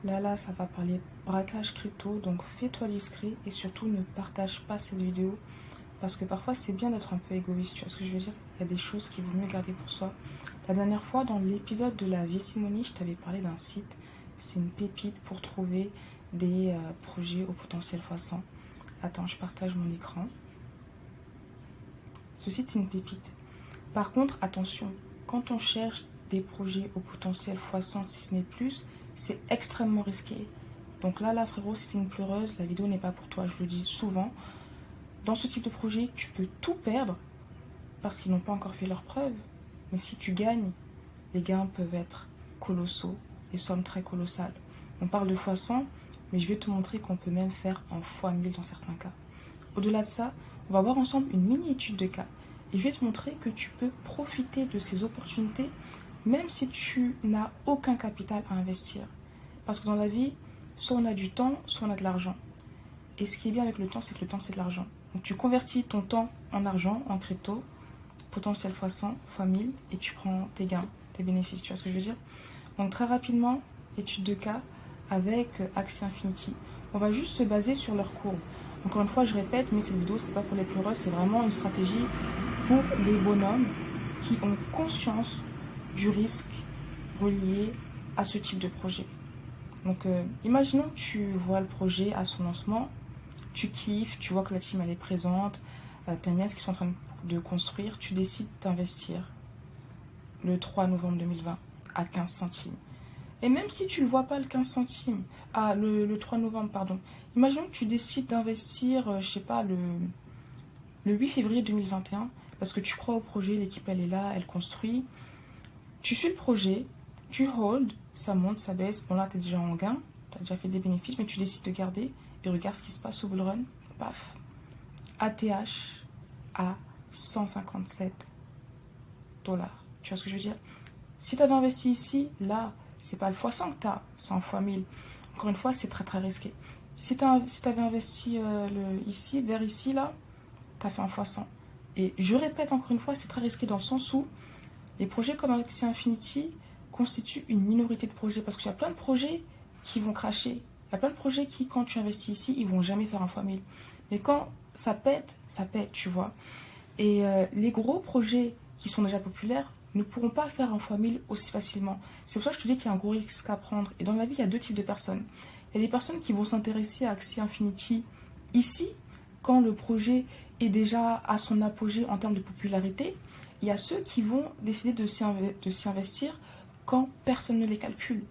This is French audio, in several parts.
Là, ça va parler braquage crypto, donc fais-toi discret et surtout ne partage pas cette vidéo parce que parfois c'est bien d'être un peu égoïste, tu vois ce que je veux dire? Il y a des choses qu'il vaut mieux garder pour soi. La dernière fois, dans l'épisode de la vie Simonie, je t'avais parlé d'un site. C'est une pépite pour trouver des projets au potentiel x100. Attends, je partage mon écran. Ce site, c'est une pépite. Par contre, attention, quand on cherche des projets au potentiel x100, si ce n'est plus, c'est extrêmement risqué. Donc là, frérot, si t'es une pleureuse, la vidéo n'est pas pour toi. Je le dis souvent. Dans ce type de projet, tu peux tout perdre parce qu'ils n'ont pas encore fait leurs preuves. Mais si tu gagnes, les gains peuvent être colossaux, les sommes très colossales. On parle de x100, mais je vais te montrer qu'on peut même faire en x1000 dans certains cas. Au-delà de ça, on va voir ensemble une mini-étude de cas. Et je vais te montrer que tu peux profiter de ces opportunités même si tu n'as aucun capital à investir. Parce que dans la vie, soit on a du temps, soit on a de l'argent. Et ce qui est bien avec le temps, c'est que le temps, c'est de l'argent. Donc tu convertis ton temps en argent, en crypto, potentiel x100, x1000, et tu prends tes gains, tes bénéfices, tu vois ce que je veux dire? Donc très rapidement, étude de cas avec Axie Infinity. On va juste se baser sur leur courbe. Encore une fois, je répète, mais cette vidéo, c'est pas pour les pleureuses, c'est vraiment une stratégie pour les bonhommes qui ont conscience du risque relié à ce type de projet. Donc, imaginons que tu vois le projet à son lancement, tu kiffes, tu vois que la team elle est présente, t'aimes bien ce qu'ils sont en train de construire, tu décides d'investir le 3 novembre 2020 à 15 centimes. Et même si tu ne le vois pas le 15 centimes, le 3 novembre, pardon, imaginons que tu décides d'investir, je sais pas, le 8 février 2021, parce que tu crois au projet, l'équipe elle est là, elle construit. Tu suis le projet, tu hold, ça monte, ça baisse. Bon là, tu es déjà en gain, tu as déjà fait des bénéfices, mais tu décides de garder et regarde ce qui se passe au bull run. Paf, ATH à 157 dollars. Tu vois ce que je veux dire? Si tu avais investi ici, là, c'est pas le x100 que tu as, c'est en x1000. Encore une fois, c'est très très risqué. Si tu avais investi ici, vers ici, là, tu as fait un x100. Et je répète encore une fois, c'est très risqué dans le sens où les projets comme Axie Infinity constituent une minorité de projets parce qu'il y a plein de projets qui vont cracher. Il y a plein de projets qui, quand tu investis ici, ils vont jamais faire un x1000. Mais quand ça pète, tu vois. Et les gros projets qui sont déjà populaires ne pourront pas faire un x1000 aussi facilement. C'est pour ça que je te dis qu'il y a un gros risque à prendre. Et dans la vie, il y a deux types de personnes. Il y a des personnes qui vont s'intéresser à Axie Infinity ici, quand le projet est déjà à son apogée en termes de popularité. Il y a ceux qui vont décider de s'y investir quand personne ne les calcule.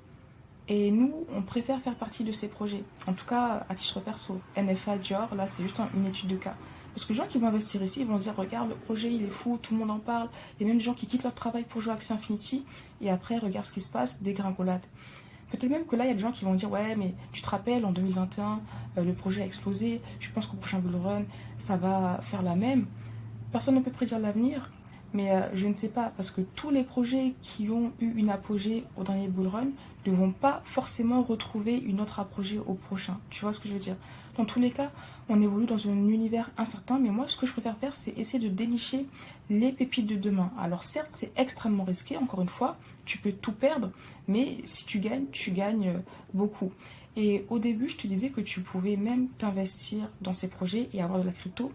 Et nous, on préfère faire partie de ces projets. En tout cas, à titre perso. NFA, Dior, là, c'est juste une étude de cas. Parce que les gens qui vont investir ici, ils vont se dire, regarde, le projet, il est fou, tout le monde en parle. Il y a même des gens qui quittent leur travail pour jouer à Axie Infinity. Et après, regarde ce qui se passe, dégringolade. Peut-être même que là, il y a des gens qui vont dire, ouais, mais tu te rappelles, en 2021, le projet a explosé. Je pense qu'au prochain bull run, ça va faire la même. Personne ne peut prédire l'avenir. Mais je ne sais pas, parce que tous les projets qui ont eu une apogée au dernier bull run ne vont pas forcément retrouver une autre apogée au prochain. Tu vois ce que je veux dire? Dans tous les cas, on évolue dans un univers incertain, mais moi, ce que je préfère faire, c'est essayer de dénicher les pépites de demain. Alors certes, c'est extrêmement risqué, encore une fois, tu peux tout perdre, mais si tu gagnes beaucoup. Et au début, je te disais que tu pouvais même t'investir dans ces projets et avoir de la crypto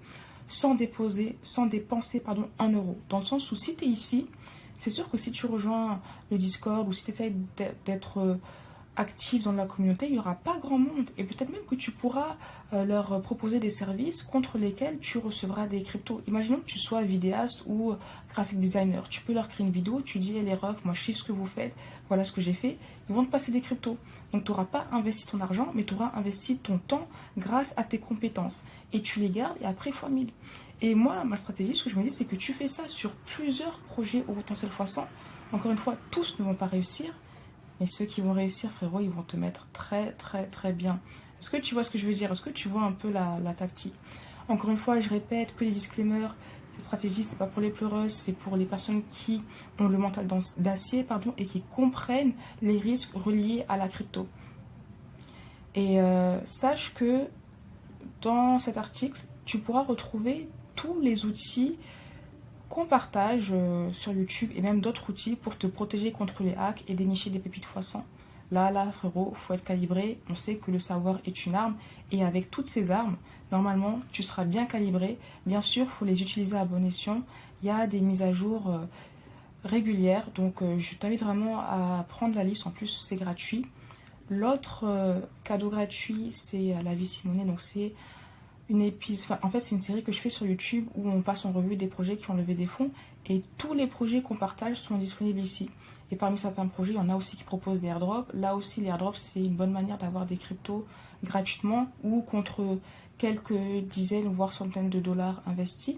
sans dépenser un euro. Dans le sens où si tu es ici, c'est sûr que si tu rejoins le Discord ou si tu essaies d'être actif dans la communauté, il n'y aura pas grand monde. Et peut-être même que tu pourras leur proposer des services contre lesquels tu recevras des cryptos. Imaginons que tu sois vidéaste ou graphic designer. Tu peux leur créer une vidéo, tu dis, les refs, moi je sais ce que vous faites, voilà ce que j'ai fait. Ils vont te passer des cryptos. Donc tu n'auras pas investi ton argent, mais tu auras investi ton temps grâce à tes compétences. Et tu les gardes et après fois 1000. Et moi, ma stratégie, ce que je me dis, c'est que tu fais ça sur plusieurs projets au potentiel x100. Encore une fois, tous ne vont pas réussir. Mais ceux qui vont réussir, frérot, ils vont te mettre très, très, très bien. Est-ce que tu vois ce que je veux dire? Est-ce que tu vois un peu la tactique? Encore une fois, je répète que les disclaimers, ces stratégies, c'est pas pour les pleureuses, c'est pour les personnes qui ont le mental d'acier, et qui comprennent les risques reliés à la crypto. Et sache que dans cet article, tu pourras retrouver tous les outils qu'on partage sur YouTube et même d'autres outils pour te protéger contre les hacks et dénicher des pépites x100. Là, frérot, faut être calibré. On sait que le savoir est une arme. Et avec toutes ces armes, normalement, tu seras bien calibré. Bien sûr, il faut les utiliser à bon escient. Il y a des mises à jour régulières. Donc, je t'invite vraiment à prendre la liste. En plus, c'est gratuit. L'autre cadeau gratuit, c'est La Vie Simonet. Donc, c'est en fait, c'est une série que je fais sur YouTube où on passe en revue des projets qui ont levé des fonds. Et tous les projets qu'on partage sont disponibles ici. Et parmi certains projets, il y en a aussi qui proposent des airdrops. Là aussi, les airdrops, c'est une bonne manière d'avoir des cryptos gratuitement ou contre quelques dizaines, voire centaines de dollars investis.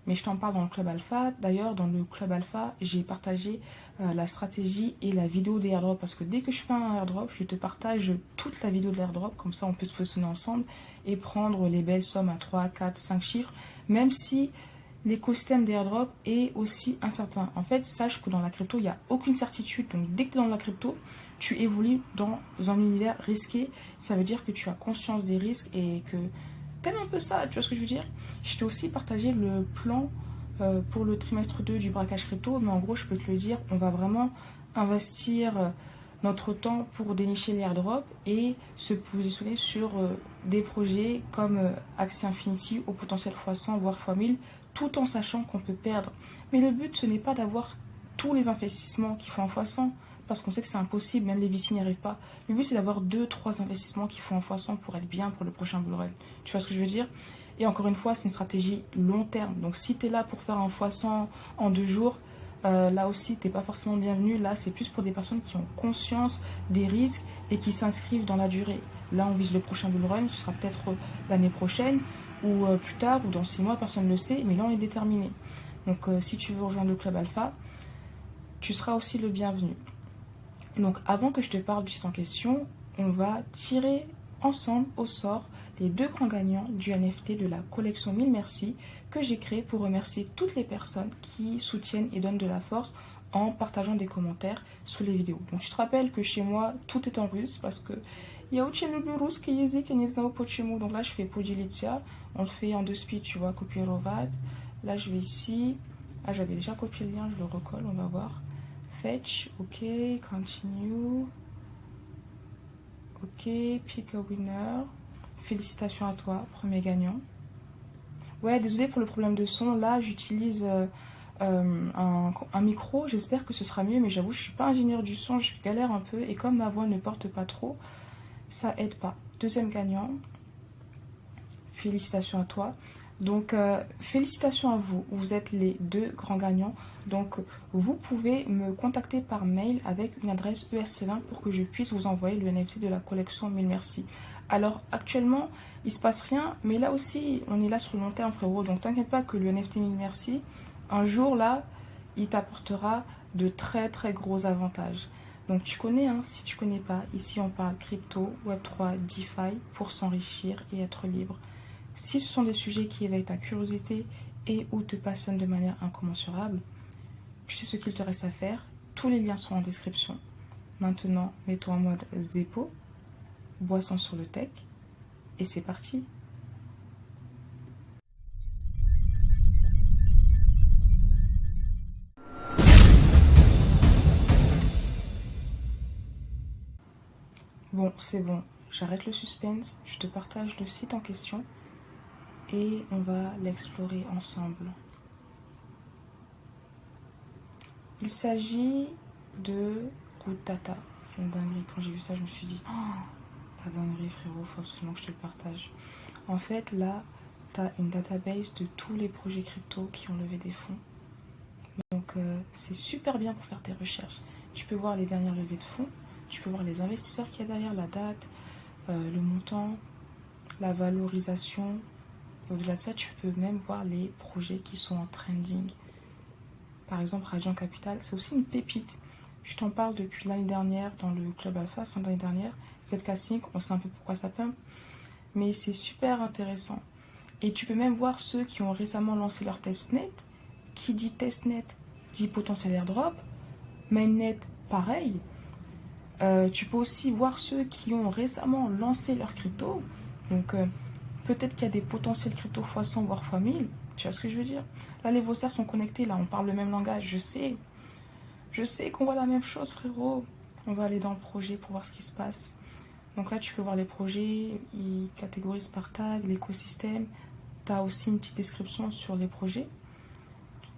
Mais je t'en parle dans le Club Alpha. D'ailleurs, dans le Club Alpha, j'ai partagé la stratégie et la vidéo des airdrops. Parce que dès que je fais un airdrop, je te partage toute la vidéo de l'airdrop. Comme ça, on peut se positionner ensemble et prendre les belles sommes à 3, 4, 5 chiffres. Même si l'écosystème des airdrops est aussi incertain. En fait, sache que dans la crypto, il n'y a aucune certitude. Donc, dès que tu es dans la crypto, tu évolues dans un univers risqué. Ça veut dire que tu as conscience des risques et que t'aimes un peu ça, tu vois ce que je veux dire. Je t'ai aussi partagé le plan pour le trimestre 2 du braquage crypto, mais en gros, je peux te le dire, on va vraiment investir notre temps pour dénicher les airdrops et se positionner sur des projets comme Axie Infinity au potentiel x100 voire x1000, tout en sachant qu'on peut perdre. Mais le but, ce n'est pas d'avoir tous les investissements qui font en x100, parce qu'on sait que c'est impossible, même les VC n'y arrivent pas. Le but, c'est d'avoir 2-3 investissements qui font en x100 pour être bien pour le prochain bull run. Tu vois ce que je veux dire? Et encore une fois, c'est une stratégie long terme. Donc si tu es là pour faire un x100 en 2 jours, là aussi, tu n'es pas forcément bienvenu. Là, c'est plus pour des personnes qui ont conscience des risques et qui s'inscrivent dans la durée. Là, on vise le prochain bull run, ce sera peut-être l'année prochaine, ou plus tard, ou dans 6 mois, personne ne le sait, mais là, on est déterminé. Donc si tu veux rejoindre le Club Alpha, tu seras aussi le bienvenu. Donc avant que je te parle du site en question, on va tirer ensemble au sort les 2 grands gagnants du NFT de la collection 1000 Merci que j'ai créé pour remercier toutes les personnes qui soutiennent et donnent de la force en partageant des commentaires sous les vidéos. Donc je te rappelle que chez moi, tout est en russe parce que donc là je fais Podilitia, on le fait en 2 speed, tu vois, copier Rovat. Là je vais ici, j'avais déjà copié le lien, je le recolle, on va voir. Fetch, ok, continue, ok, pick a winner, félicitations à toi, premier gagnant. Ouais, désolé pour le problème de son, là j'utilise un micro, j'espère que ce sera mieux, mais j'avoue je suis pas ingénieur du son, je galère un peu, et comme ma voix ne porte pas trop, ça aide pas. Deuxième gagnant, félicitations à toi. Donc, félicitations à vous. Vous êtes les 2 grands gagnants. Donc, vous pouvez me contacter par mail avec une adresse ERC20 pour que je puisse vous envoyer le NFT de la collection 1000 Merci. Alors, actuellement, il se passe rien, mais là aussi, on est là sur le long terme, frérot. Donc, t'inquiète pas que le NFT 1000 Merci, un jour, là, il t'apportera de très, très gros avantages. Donc, tu connais, hein, si tu connais pas, ici, on parle crypto, Web3, DeFi pour s'enrichir et être libre. Si ce sont des sujets qui éveillent ta curiosité et ou te passionnent de manière incommensurable, tu sais ce qu'il te reste à faire. Tous les liens sont en description. Maintenant, mets-toi en mode Zeppo, boisson sur le tech, et c'est parti. Bon, c'est bon, j'arrête le suspense, je te partage le site en question et on va l'explorer ensemble. Il s'agit de Root Data. C'est une dinguerie. Quand j'ai vu ça, je me suis dit, oh, la dinguerie, frérot, faut absolument que je te le partage. En fait, là, tu as une database de tous les projets crypto qui ont levé des fonds. Donc, c'est super bien pour faire tes recherches. Tu peux voir les dernières levées de fonds, tu peux voir les investisseurs qu'il y a derrière, la date, le montant, la valorisation. Au-delà de ça, tu peux même voir les projets qui sont en trending. Par exemple, Radiant Capital, c'est aussi une pépite. Je t'en parle depuis l'année dernière dans le Club Alpha, fin d'année dernière. ZK5, on sait un peu pourquoi ça pump. Mais c'est super intéressant. Et tu peux même voir ceux qui ont récemment lancé leur testnet. Qui dit testnet dit potentiel airdrop. Mainnet, pareil. Tu peux aussi voir ceux qui ont récemment lancé leur crypto. Donc, peut-être qu'il y a des potentiels crypto x100 voire x1000. Tu vois ce que je veux dire? Là, les vossers sont connectés, là, on parle le même langage. Je sais qu'on voit la même chose, frérot. On va aller dans le projet pour voir ce qui se passe. Donc là, tu peux voir les projets, ils catégorisent par tag, l'écosystème. Tu as aussi une petite description sur les projets.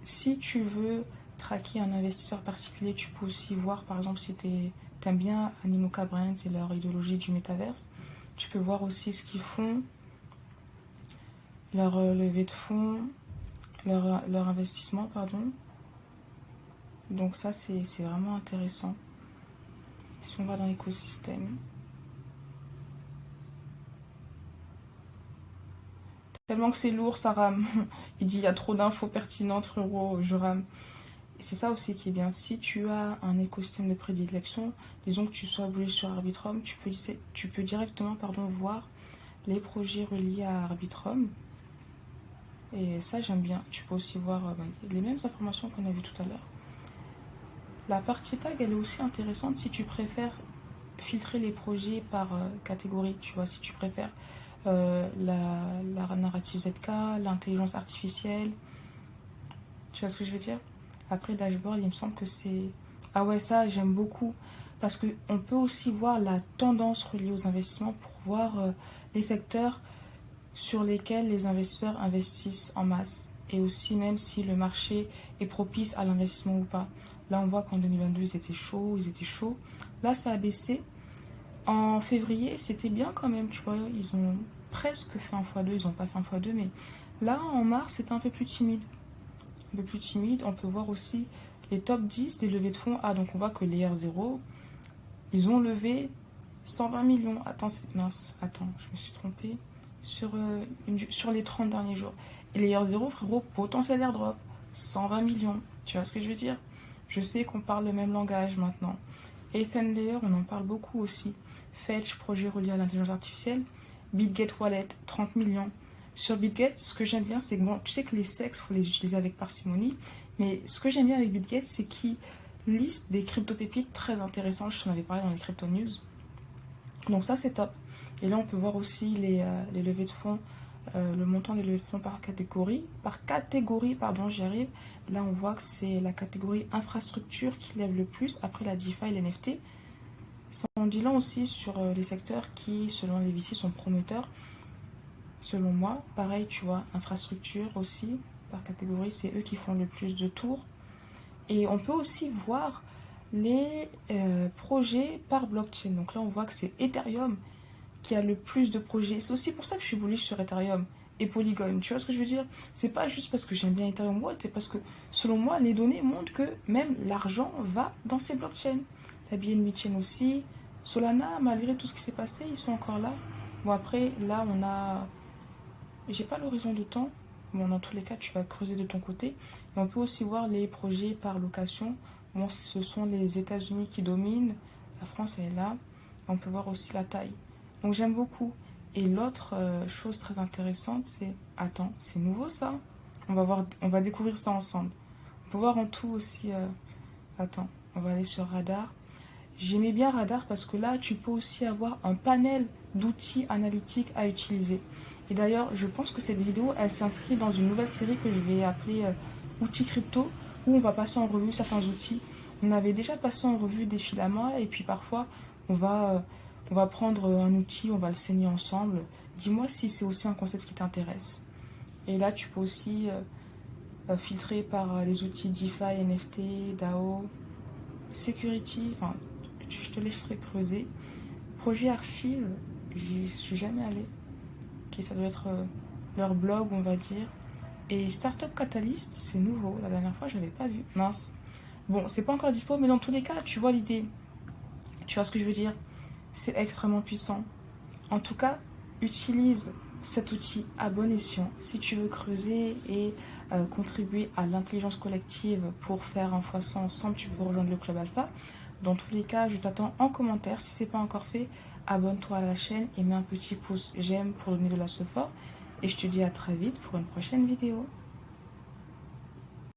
Si tu veux traquer un investisseur particulier, tu peux aussi voir, par exemple, si tu aimes bien Animoca Brands et leur idéologie du métaverse. Tu peux voir aussi ce qu'ils font, leur levée de fonds, leur investissement, pardon. Donc ça, c'est vraiment intéressant. Si on va dans l'écosystème. Tellement que c'est lourd, ça rame. Il dit, il y a trop d'infos pertinentes, frérot, je rame. Et c'est ça aussi qui est bien. Si tu as un écosystème de prédilection, disons que tu sois bullish sur Arbitrum, tu peux directement voir les projets reliés à Arbitrum. Et ça, j'aime bien. Tu peux aussi voir les mêmes informations qu'on a vues tout à l'heure. La partie tag, elle est aussi intéressante si tu préfères filtrer les projets par catégorie. Tu vois, si tu préfères la narrative ZK, l'intelligence artificielle. Tu vois ce que je veux dire? Après, dashboard, il me semble que c'est... Ah ouais, ça, j'aime beaucoup. Parce qu'on peut aussi voir la tendance reliée aux investissements pour voir les secteurs sur lesquels les investisseurs investissent en masse. Et aussi, même si le marché est propice à l'investissement ou pas. Là, on voit qu'en 2022, ils étaient chauds. Là, ça a baissé. En février, c'était bien quand même, tu vois. Ils ont presque fait un x2. Ils n'ont pas fait un x2, mais là, en mars, c'était un peu plus timide. On peut voir aussi les top 10 des levées de fonds. Ah, donc on voit que les R0, ils ont levé 120 millions. Attends, mince, je me suis trompée. Sur les 30 derniers jours. Et les R0, frérot, potentiel airdrop, 120 millions. Tu vois ce que je veux dire? Je sais qu'on parle le même langage maintenant. Ethan Layer, on en parle beaucoup aussi. Fetch, projet relié à l'intelligence artificielle. BitGet Wallet, 30 millions. Sur BitGet, ce que j'aime bien, c'est que bon, tu sais que les SEX, il faut les utiliser avec parcimonie. Mais ce que j'aime bien avec BitGet, c'est qu'ils listent des crypto-pépites très intéressantes. Je t'en avais parlé dans les crypto news. Donc ça, c'est top. Et là, on peut voir aussi les levées de fonds, le montant des levées de fonds par catégorie. J'y arrive. Là, on voit que c'est la catégorie infrastructure qui lève le plus, après la DeFi et les NFT. Ça en dit long aussi sur les secteurs qui, selon les VC, sont prometteurs. Selon moi, pareil, tu vois, infrastructure aussi, par catégorie, c'est eux qui font le plus de tours. Et on peut aussi voir les projets par blockchain. Donc là, on voit que c'est Ethereum qui a le plus de projets. C'est aussi pour ça que je suis bullish sur Ethereum et Polygon. Tu vois ce que je veux dire? C'est pas juste parce que j'aime bien Ethereum Wallet, c'est parce que, selon moi, les données montrent que même l'argent va dans ces blockchains. La BNB Chain aussi. Solana, malgré tout ce qui s'est passé, ils sont encore là. Bon, après, là, on a... J'ai pas l'horizon de temps. Bon, dans tous les cas, tu vas creuser de ton côté. Et on peut aussi voir les projets par location. Bon, ce sont les États-Unis qui dominent. La France, elle est là. Et on peut voir aussi la taille. Donc, j'aime beaucoup. Et l'autre chose très intéressante, c'est... Attends, c'est nouveau ça? On va découvrir ça ensemble. On peut voir en tout aussi... Attends, on va aller sur Radar. J'aimais bien Radar parce que là, tu peux aussi avoir un panel d'outils analytiques à utiliser. Et d'ailleurs, je pense que cette vidéo, elle s'inscrit dans une nouvelle série que je vais appeler Outils crypto, où on va passer en revue certains outils. On avait déjà passé en revue des filaments, et puis parfois, on va prendre un outil, on va le saigner ensemble. Dis-moi si c'est aussi un concept qui t'intéresse. Et là, tu peux aussi filtrer par les outils DeFi, NFT, DAO, Security, enfin, je te laisserai creuser. Projet Archive, j'y suis jamais allée. Okay, ça doit être leur blog, on va dire. Et Startup Catalyst, c'est nouveau. La dernière fois, je l'avais pas vu. Mince. Bon, c'est pas encore dispo, mais dans tous les cas, tu vois l'idée. Tu vois ce que je veux dire? C'est extrêmement puissant. En tout cas, utilise cet outil à bon escient si tu veux creuser et contribuer à l'intelligence collective pour faire un x100 ensemble. Tu peux rejoindre le Club Alpha. Dans tous les cas, je t'attends en commentaire. Si ce n'est pas encore fait, abonne-toi à la chaîne et mets un petit pouce j'aime pour donner de la support. Et je te dis à très vite pour une prochaine vidéo.